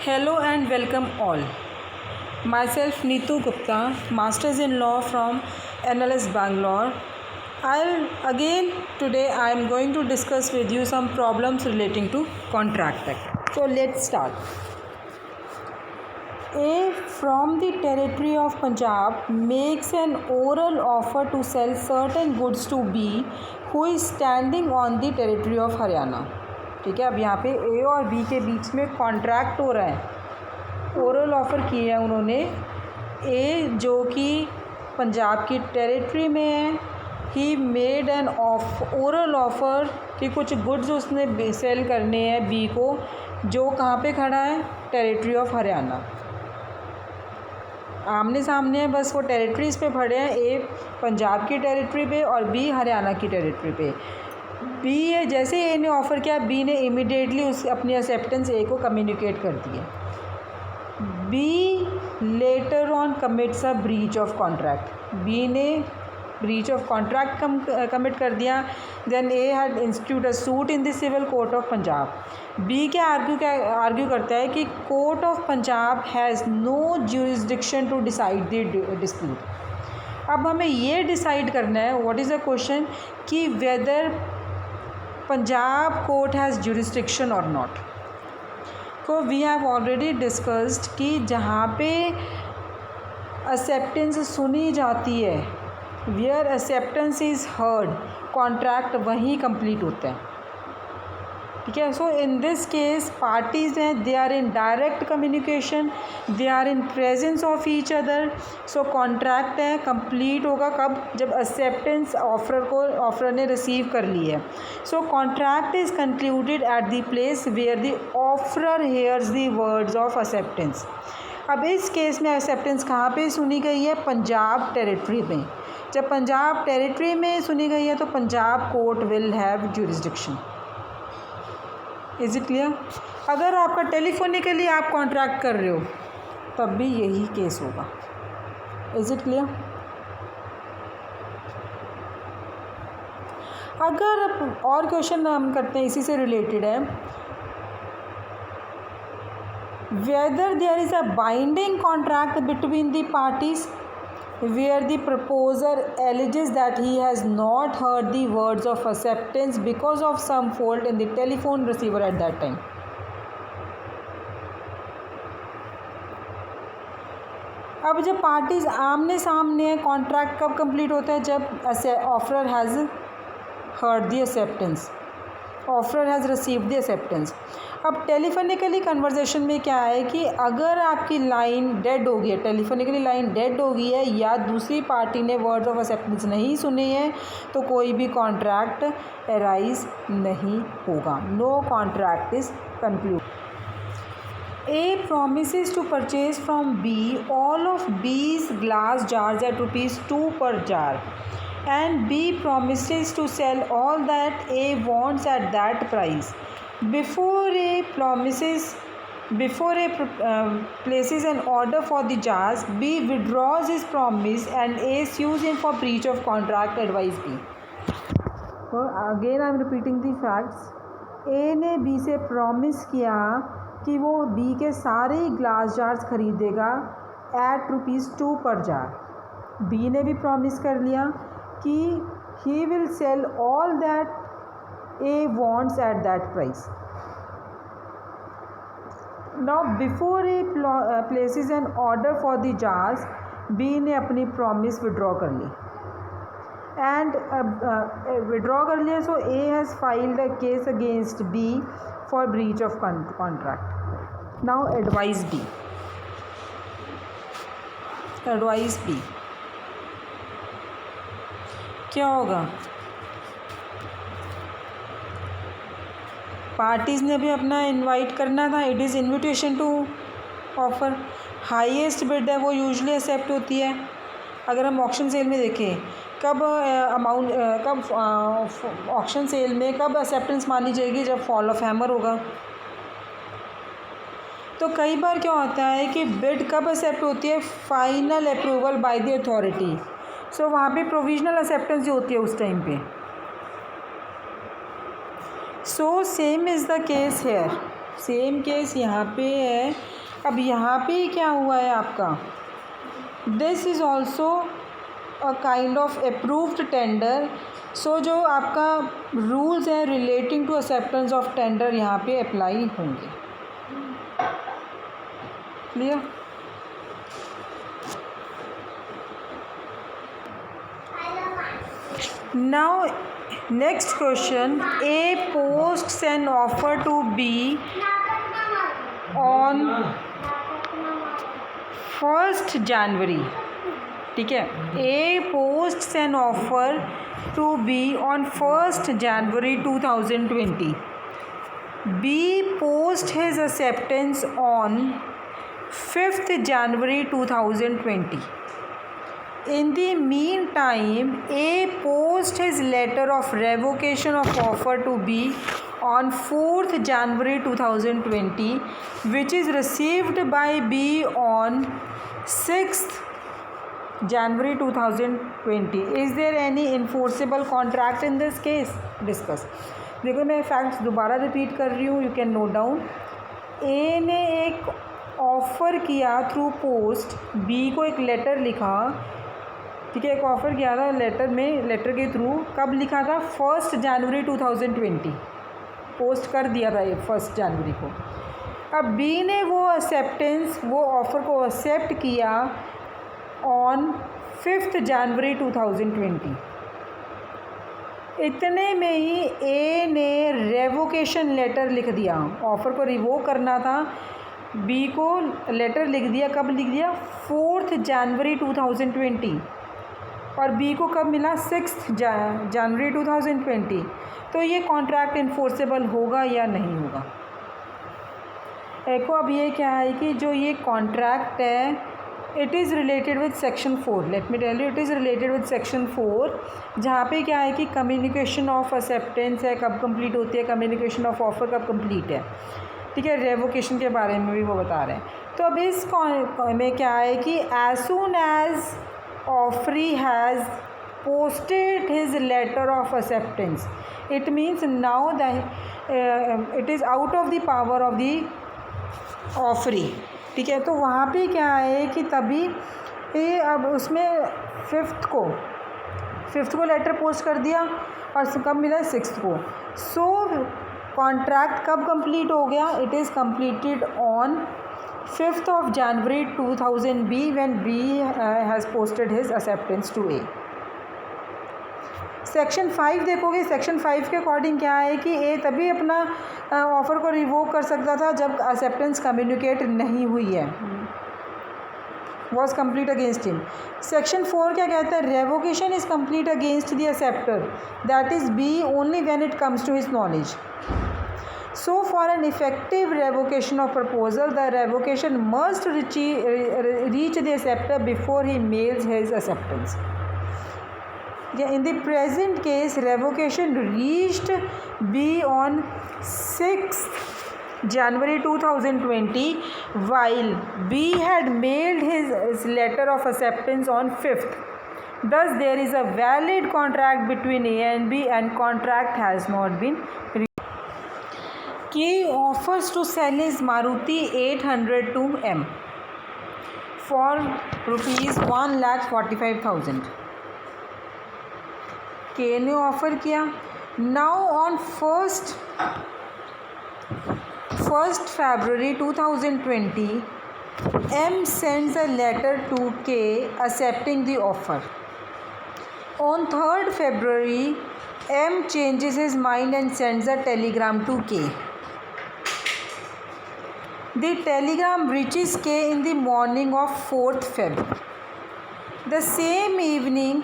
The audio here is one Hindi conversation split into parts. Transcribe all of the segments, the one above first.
Hello and welcome all. Myself Neetu Gupta, Masters in Law from NLS Bangalore. Today I am going to discuss with you some problems relating to Contract Act. So let's start. A from the territory of Punjab makes an oral offer to sell certain goods to B who is standing on the territory of Haryana. ठीक है, अब यहाँ पे ए और बी के बीच में कॉन्ट्रैक्ट हो रहा है. ओरल ऑफ़र किया है उन्होंने. ए जो कि पंजाब की टेरिटरी में है, he made an oral offer कि कुछ गुड्स उसने सेल करने हैं बी को, जो कहाँ पे खड़ा है, टेरिटरी ऑफ हरियाणा. आमने सामने है, बस वो टेरिटरीज़ पे खड़े हैं. ए पंजाब की टेरिटरी पे और बी हरियाणा की टेरिटरी पे. बी है, जैसे ए ने ऑफ़र किया, बी ने इमीडिएटली उस अपनी एक्सेप्टेंस ए को कम्युनिकेट कर दिया. B later commits a breach of contract. B ने ब्रीच ऑफ कॉन्ट्रैक्ट कमिट कर दिया. Then A had instituted a suit in the civil court of Punjab. B क्या आर्ग्यू करता है कि court of Punjab has no jurisdiction to decide the dispute. अब हमें ये डिसाइड करना है, व्हाट इज़ द क्वेश्चन, कि whether Punjab court has jurisdiction और नॉट. तो वी हैव ऑलरेडी डिस्कस्ड कि जहाँ पे एक्सेप्टेंस सुनी जाती है, where acceptance is heard, contract वहीं कंप्लीट होता है. ठीक है. So in this case parties हैं, they are in direct communication, they are in presence of each other. So contract है, कंप्लीट होगा कब, जब एक्सेप्टेंस ऑफर ने रिसीव कर ली है. So contract is concluded at the place where the offerer hears the words of acceptance. अब इस केस में एक्सेप्टेंस कहाँ पे सुनी गई है, पंजाब टेरिटरी में. जब पंजाब टेरिटरी में सुनी गई है तो Punjab court will have jurisdiction. Is it clear. अगर आपका टेलीफोनिकली आप कॉन्ट्रैक्ट कर रहे हो तब भी यही केस होगा. Is it clear. अगर और क्वेश्चन हम करते हैं, इसी से रिलेटेड है, whether there is a binding contract between the parties where the proposer alleges that he has not heard the words of acceptance because of some fault in the telephone receiver at that time. अब जब पार्टीज आमने सामने है, कॉन्ट्रैक्ट कब कंप्लीट होता है, जब offeror has heard the acceptance, offeror has received the acceptance. अब टेलीफोनिकली कन्वर्सेशन में क्या है कि अगर आपकी लाइन डेड हो गई है, टेलीफोनिकली लाइन डेड हो गई है, या दूसरी पार्टी ने वर्ड्स ऑफ एक्सेप्टेंस नहीं सुने हैं, तो कोई भी कॉन्ट्रैक्ट अराइज नहीं होगा. No contract is conclude. A promises to purchase from B all of B's glass jars at ₹2 per jar, and B promises to sell all that A wants at that price. Before A places an order for the jars, B withdraws his promise and A sues him for breach of contract. Advise B. So again I am repeating the facts. A ने B से प्रॉमिस किया कि वो B के सारे ग्लास जार्स खरीदेगा एट ₹2 पर जार. B ने भी प्रॉमिस कर लिया कि he will sell all that A wants at that price. Now before A places an order for the jars, B ने अपनी promise withdraw कर ली, and withdraw कर लिया. So A has filed a case against B for breach of contract. Now advise B. Advise B. क्या होगा, पार्टीज़ ने भी अपना इनवाइट करना था. It is invitation to offer. Highest bid है वो यूजुअली एक्सेप्ट होती है. अगर हम ऑक्शन सेल में देखें, कब ऑक्शन सेल में कब एक्सेप्टेंस मानी जाएगी, जब फॉल ऑफ हैमर होगा. तो कई बार क्या होता है कि बिड कब एक्सेप्ट होती है, final approval by the authority. So वहाँ पे प्रोविजनल एक्सेप्टेंस जो होती है उस टाइम पे. So same is the case here. Same case यहाँ पे है। अब यहाँ पे क्या हुआ है आपका, this is also a kind of approved tender. So जो आपका रूल्स है relating to acceptance of tender यहाँ पे अप्लाई होंगे। Clear? Now next question, A posts an offer to B on 1st January, ठीक है। A posts an offer to B on 1st January 2020. B posts his acceptance on 5th January 2020. In the meantime, A posts his letter of revocation of offer to B on 4th January 2020, which is received by B on 6th January 2020. Is there any enforceable contract in this case? Discuss. देखो मैं फैक्ट्स दोबारा रिपीट कर रही हूँ, यू कैन नोट डाउन। ए ने एक ऑफ़र किया थ्रू पोस्ट, बी को एक लेटर लिखा, ठीक है, एक ऑफ़र किया था लेटर के थ्रू। कब लिखा था? 1 जनवरी 2020 पोस्ट कर दिया था ये 1 जनवरी को। अब बी ने वो ऑफ़र को एक्सेप्ट किया ऑन 5 जनवरी 2020। इतने में ही ए ने रेवोकेशन लेटर लिख दिया, ऑफ़र को रिवोक करना था, बी को लेटर लिख दिया। कब लिख दिया? 4 जनवरी 2020। और बी को कब मिला? 6 जनवरी 2020। तो ये कॉन्ट्रैक्ट इन्फोर्सेबल होगा या नहीं होगा? देखो अब ये क्या है कि जो ये कॉन्ट्रैक्ट है, it is related with section 4। Let me tell you, it is related with section 4, जहाँ पे क्या है कि कम्युनिकेशन ऑफ एक्सेप्टेंस है, कब कंप्लीट होती है, कम्युनिकेशन ऑफ ऑफर कब कंप्लीट है, ठीक है। रेवोकेशन के बारे में भी वो बता रहे हैं। तो अब इस में क्या है कि as soon as offeree has posted his letter of acceptance, it means now that it is out of the power of the offeree, ठीक है। तो वहाँ पे क्या है कि तभी ये अब उसमें 5th को लेटर पोस्ट कर दिया और कब मिला? 6th को। सो कॉन्ट्रैक्ट कब कंप्लीट हो गया? It is completed on 5th of January 2000 B when B has posted his acceptance to A. Section 5 देखोगे, सेक्शन 5 के अकॉर्डिंग क्या है कि ए तभी अपना ऑफ़र को रिवोक कर सकता था जब एक्सेप्टेंस कम्युनिकेट नहीं हुई है, was complete against him. Section 4 क्या कहता है? Revocation is complete against the acceptor, that is B, only when it comes to his knowledge. So for an effective revocation of proposal, the revocation must reach the acceptor before he mails his acceptance. In the present case, revocation reached B on 6th January 2020, while B had mailed his letter of acceptance on 5th. Thus, there is a valid contract between A and B, and contract has not been K offers to sell his Maruti 800 to M for rupees 1,45,000. K ने ऑफ़र किया। Now on 1st February 2020, M sends a letter to K accepting the offer. On 3rd February, M changes his mind and sends a telegram to K. The telegram reaches K in the morning of 4th Feb. The same evening,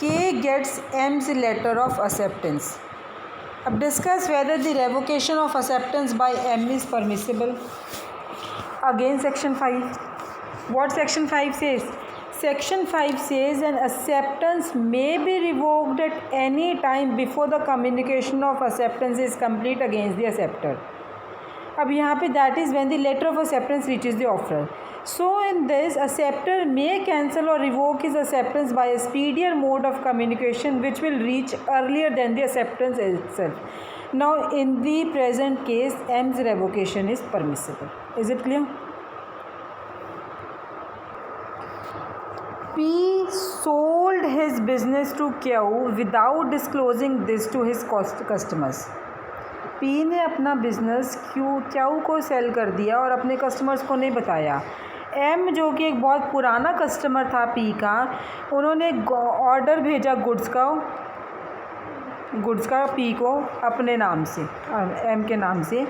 K gets M's letter of acceptance. अब discuss whether the revocation of acceptance by M is permissible. Again section 5. What section 5 says? Section 5 says an acceptance may be revoked at any time before the communication of acceptance is complete against the acceptor. अब यहाँ पे that is when the letter of acceptance reaches the offer. So in this acceptor may cancel और revoke his acceptance by a speedier mode of communication which will reach earlier than the acceptance itself. Now in the present case M's revocation is permissible. Is it clear? P sold his business to Q without disclosing this to his customers. P ने अपना बिज़नेस Q को सेल कर दिया और अपने कस्टमर्स को नहीं बताया. M जो कि एक बहुत पुराना कस्टमर था P का, उन्होंने ऑर्डर भेजा गुड्स का P को अपने नाम से, M के नाम से.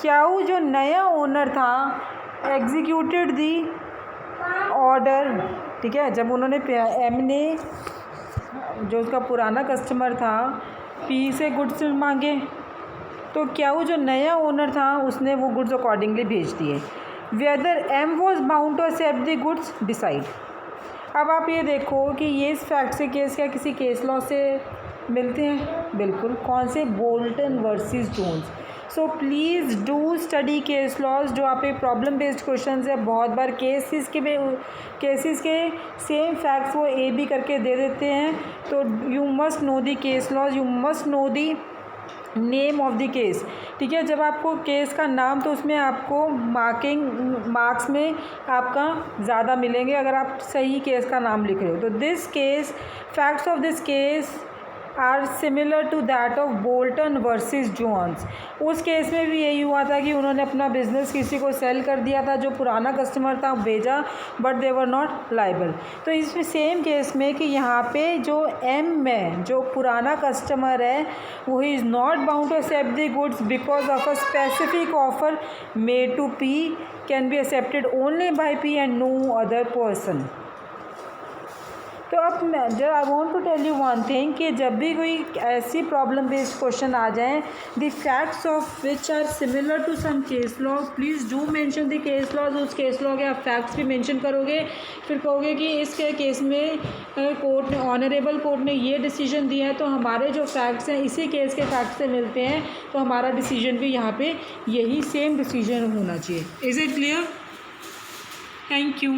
Q जो नया ओनर था एग्जीक्यूटेड दी ऑर्डर. ठीक है, जब उन्होंने M ने जो उसका पुराना कस्टमर था P से गुड्स मांगे तो Q जो नया ओनर था उसने वो गुड्स अकॉर्डिंगली भेज दिए. Whether M was bound to accept the goods decide. अब आप ये देखो कि ये इस फैक्ट से केस क्या किसी केस लॉ से मिलते हैं. बिल्कुल. कौन से? Bolton versus Jones. So please do study case laws. जो आप एक प्रॉब्लम बेस्ड क्वेश्चन है, बहुत बार केसेस के सेम फैक्ट्स वो ए बी करके दे देते हैं. तो you must know the case laws, you must know the name of the case. ठीक है, जब आपको केस का नाम तो उसमें आपको मार्क्स में आपका ज़्यादा मिलेंगे अगर आप सही केस का नाम लिख रहे हो. तो this case, facts of this case are similar to that of Bolton versus Jones. उस केस में भी यही हुआ था कि उन्होंने अपना बिज़नेस किसी को सेल कर दिया था, जो पुराना कस्टमर था भेजा, but they were not liable. तो इस सेम केस में कि यहाँ पे जो M में जो पुराना कस्टमर है वो he is not bound to accept the goods because of a specific offer made to P can be accepted only by P and no other person. तो अब I want to tell you one thing कि जब भी कोई ऐसी प्रॉब्लम बेस्ड क्वेश्चन आ जाए, the facts of which are similar to some case law, please do mention the case laws. उस केस लॉ के आप फैक्ट्स भी मेंशन करोगे, फिर कहोगे कि इस केस में कोर्ट ने, ऑनरेबल कोर्ट ने ये डिसीजन दिया है, तो हमारे जो फैक्ट्स हैं इसी केस के फैक्ट्स से मिलते हैं, तो हमारा डिसीजन भी यहाँ पे यही सेम डिसीजन होना चाहिए. Is it clear? Thank you.